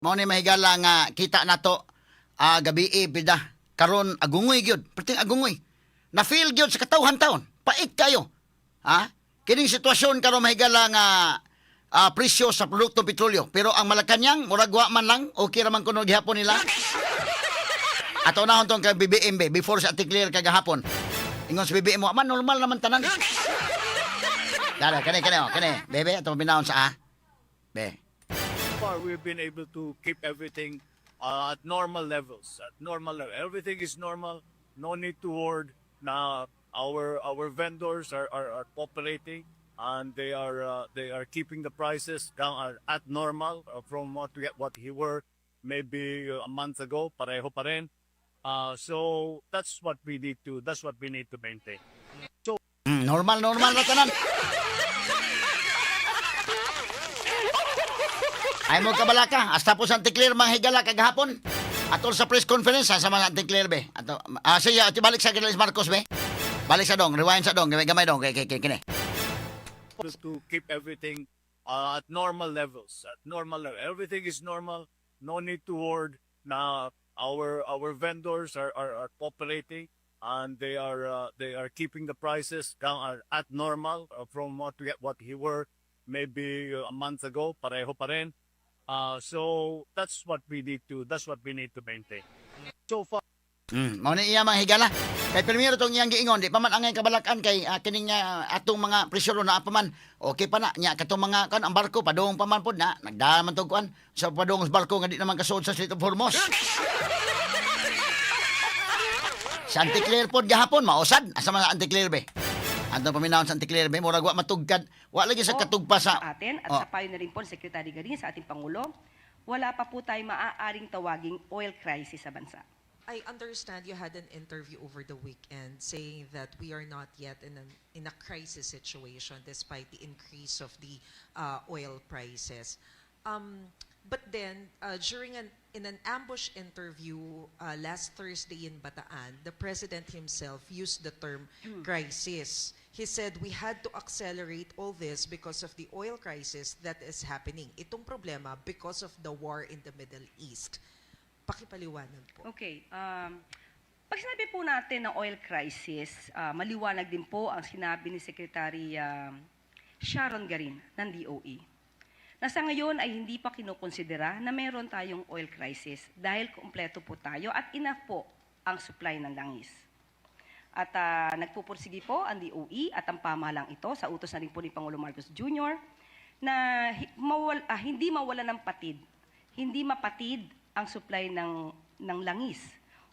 Mao ni mahigala nga kita nato gabi bida karon agungoy gyud, perting agungoy. Na feel gyud sa katawhan taon. Pait kayo. Ha? Kining sitwasyon karon mahigala nga presyo sa produktong petrolyo. Pero ang Malacañang murag wa man lang okay ra man kuno gihapon nila. Ato na tong kay BBM be before sa article kagahapon. Ingon sa BBM mo, man normal naman tanan. Dala kani bebe ato binawon sa be. Far we've been able to keep everything at normal levels. At normal level, everything is normal. No need to hoard. Na our vendors are cooperating and they are keeping the prices down at normal from what he were maybe a month ago. Pareho pa rin. So that's what we need to maintain. So Normal na tanan. Ay mo kabalaka, hasta po sa Anticlear manghigala kagahapon. Atol sa press conference sa mga Anticlear be. Ato siya ati balik sa Giles Marcos be. Balik sa dong, rewind sa dong, gamay dong kay kini. To keep everything at normal levels. At normal level, everything is normal. No need to hoard. Na our vendors are cooperating and they are keeping the prices down at normal from what he were maybe a month ago. Pareho pa rin. So that's what we need to maintain. So far Mao ni iya manghigala. Kay primero tong iyang giingon, di pa man angay kabalakan kay kining atong mga presyo na pa man. Okay pa na nya katong mga kan ang barko padung pa man pod na nagdaan man tog kuan sa padung sa barko nga di naman kasuod sa Strait of Hormuz. Sa Anticlear pod gahapon mausad asa man Anticlear be. Anto paminawon sa Anticlear be murag wa matugkad. Wa lagi sa katugpa sa atin at sa payo na rin po ni Secretary Garin sa ating Pangulo, wala pa po tayo maaaring tawaging oil crisis sa bansa. I understand you had an interview over the weekend saying that we are not yet in a crisis situation despite the increase of the oil prices. But then, in an ambush interview last Thursday in Bataan, the president himself used the term crisis. He said we had to accelerate all this because of the oil crisis that is happening. Itong problema because of the war in the Middle East. Pakipaliwanag po. Okay. Pag sinabi po natin na oil crisis, maliwanag din po ang sinabi ni Secretary Sharon Garin ng DOE. Na sa ngayon ay hindi pa kinukonsidera na meron tayong oil crisis dahil kumpleto po tayo at enough po ang supply ng langis. At nagpupursige po ang DOE at ang pamahalang ito sa utos na rin po ni Pangulo Marcos Jr. na hindi mawala ng patid, hindi mapatid ang supply ng langis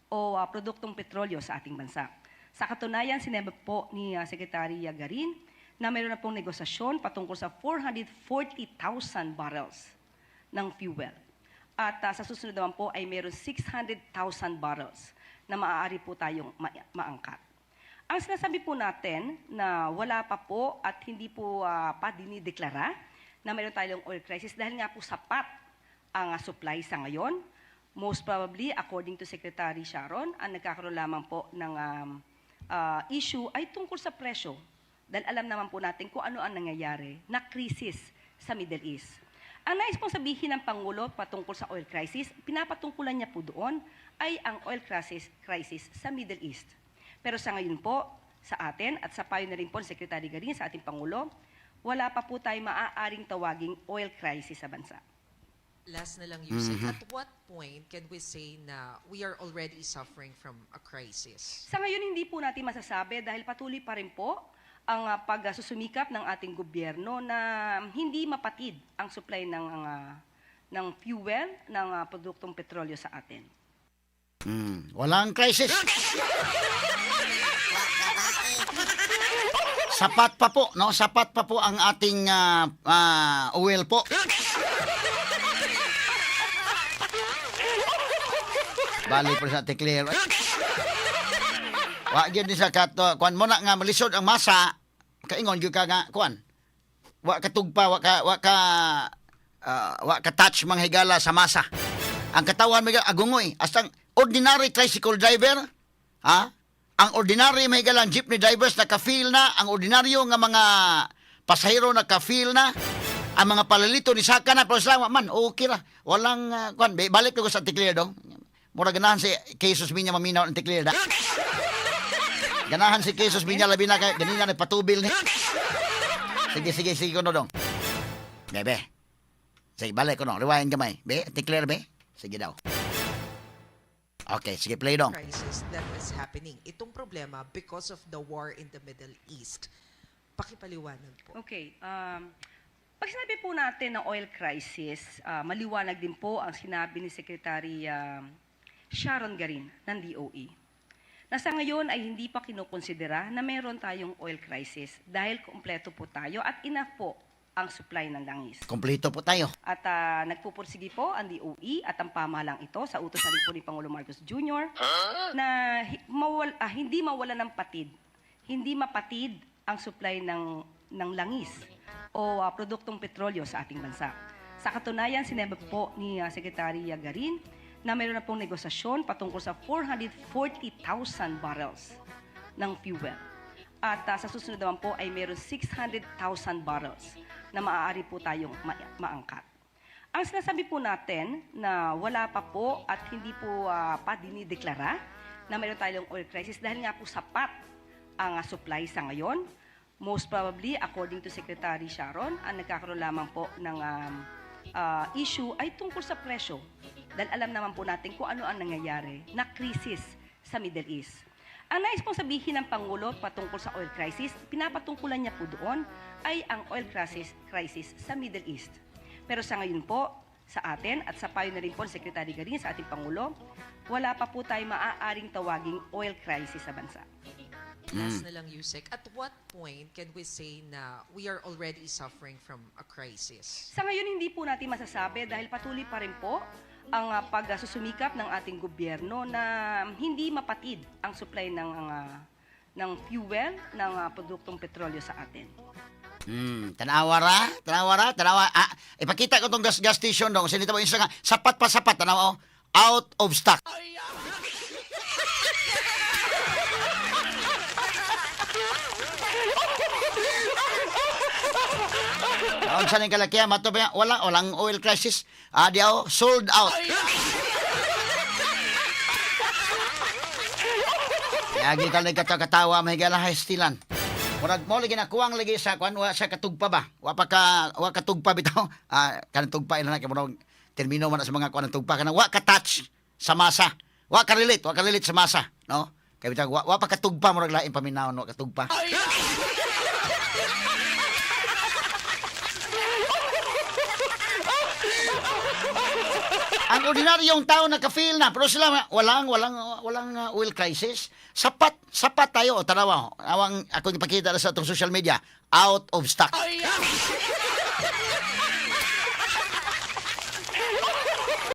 o produktong petrolyo sa ating bansa. Sa katunayan, sinabi po ni Secretary Garin na mayroon na pong negosasyon patungkol sa 440,000 barrels ng fuel. At sa susunod naman po ay mayroon 600,000 barrels na maaari po tayong maangkat. Ang sinasabi po natin na wala pa po at hindi po pa dinideklara na mayroon tayong oil crisis dahil nga po sapat ang supply sa ngayon. Most probably, according to Secretary Sharon, ang nagkakaroon lamang po ng issue ay tungkol sa presyo. Dahil alam naman po natin kung ano ang nangyayari na krisis sa Middle East. Ang nais pong sabihin ng Pangulo patungkol sa oil crisis, pinapatungkulan niya po doon ay ang oil crisis sa Middle East. Pero sa ngayon po, sa atin at sa payo na rin po ng Secretary Garin sa ating Pangulo, wala pa po tayo maaaring tawaging oil crisis sa bansa. Last na lang, Yusek. At what point can we say na we are already suffering from a crisis? Sa ngayon, hindi po natin masasabi dahil patuloy pa rin po ang pagsusumikap ng ating gobyerno na hindi mapatid ang supply ng fuel, ng produktong petrolyo sa atin. Walang crisis. Sapat pa po, no? Sapat pa po ang ating oil po. Bali po sa Anticlear. Wa gyud ni sa kuan mo na nga malisod ang masa. Kaingon gyud ka nga kuan. Wa katugpa, wa ka touch manghigala sa masa. Ang katawan may agungoy astang ordinary tricycle driver, ha? Ang ordinary mahigala jeepney drivers naka-feel na, ang ordinaryo nga mga pasahero naka-feel na. ang mga palalito ni Saka na pero salamat man okay ra. Walang kuan balik ko sa Anticlear dong. Mura ganahan si Jesus Minya maminaw ang Anticlear da. Ganahan si Jesus Minya labi na kay ganina nagpatubil ni. Sige ko no dong. Bebe. Sige balik ko no. Rewind gamay. Be, Anticlear be. Sige daw. Okay, sige play dong. Crisis that is happening. Itong problema because of the war in the Middle East. Pakipaliwanag po. Okay. Pag sinabi po natin na oil crisis, maliwanag din po ang sinabi ni Secretary Sharon Garin ng DOE. Na sa ngayon ay hindi pa kinukonsidera na meron tayong oil crisis dahil kumpleto po tayo at enough po ang supply ng langis. Kompleto po tayo. At nagpupursige po ang DOE at ang pamahalang ito sa utos na rin po ni Pangulo Marcos Jr. na hindi mawala ng patid, hindi mapatid ang supply ng langis o produktong petrolyo sa ating bansa. Sa katunayan, sinabi po ni Secretary Garin na mayroon na pong negosasyon patungkol sa 440,000 barrels ng fuel. At sa susunod naman po ay mayroon 600,000 barrels na maaari po tayong maangkat. Ang sinasabi po natin na wala pa po at hindi po pa dinideklara na mayroon tayong oil crisis dahil nga po sapat ang supply sa ngayon. Most probably, according to Secretary Sharon, ang nagkakaroon lamang po ng issue ay tungkol sa presyo. Dahil alam naman po natin kung ano ang nangyayari na krisis sa Middle East. Ang nais pong sabihin ng Pangulo patungkol sa oil crisis, pinapatungkulan niya po doon ay ang oil crisis sa Middle East. Pero sa ngayon po, sa atin at sa payo na rin po ng Secretary Garin sa ating Pangulo, wala pa po tayo maaaring tawaging oil crisis sa bansa. Last na lang, Yusek. At what point can we say na we are already suffering from a crisis? Sa ngayon, hindi po natin masasabi dahil patuloy pa rin po ang pagsusumikap ng ating gobyerno na hindi mapatid ang supply ng fuel, ng produktong petrolyo sa atin. Tanawa. Ipakita ko tong gas station dong. Sinita mo isa nga, sapat pa sapat. Tanawa, out of stock. Kaon sa ning kalakihan, mato ba walang oil crisis. Diaw, sold out. Lagi ka nagkatawa, may gala stilan. Murag mo lagi nakuwang lagi sa kwan wa sa katugpa ba. Wa katugpa bitaw. Kanang tugpa ina na kay murag termino man sa mga kwan ng tugpa kanang wa ka touch sa masa. Wa ka relate sa masa, no? Kay bitaw wa pa katugpa murag lain paminaw no katugpa. Ang ordinaryong tao naka-feel na pero sila walang oil crisis. Sapat tayo tanawa. Awang ako ipakita sa atong social media, out of stock.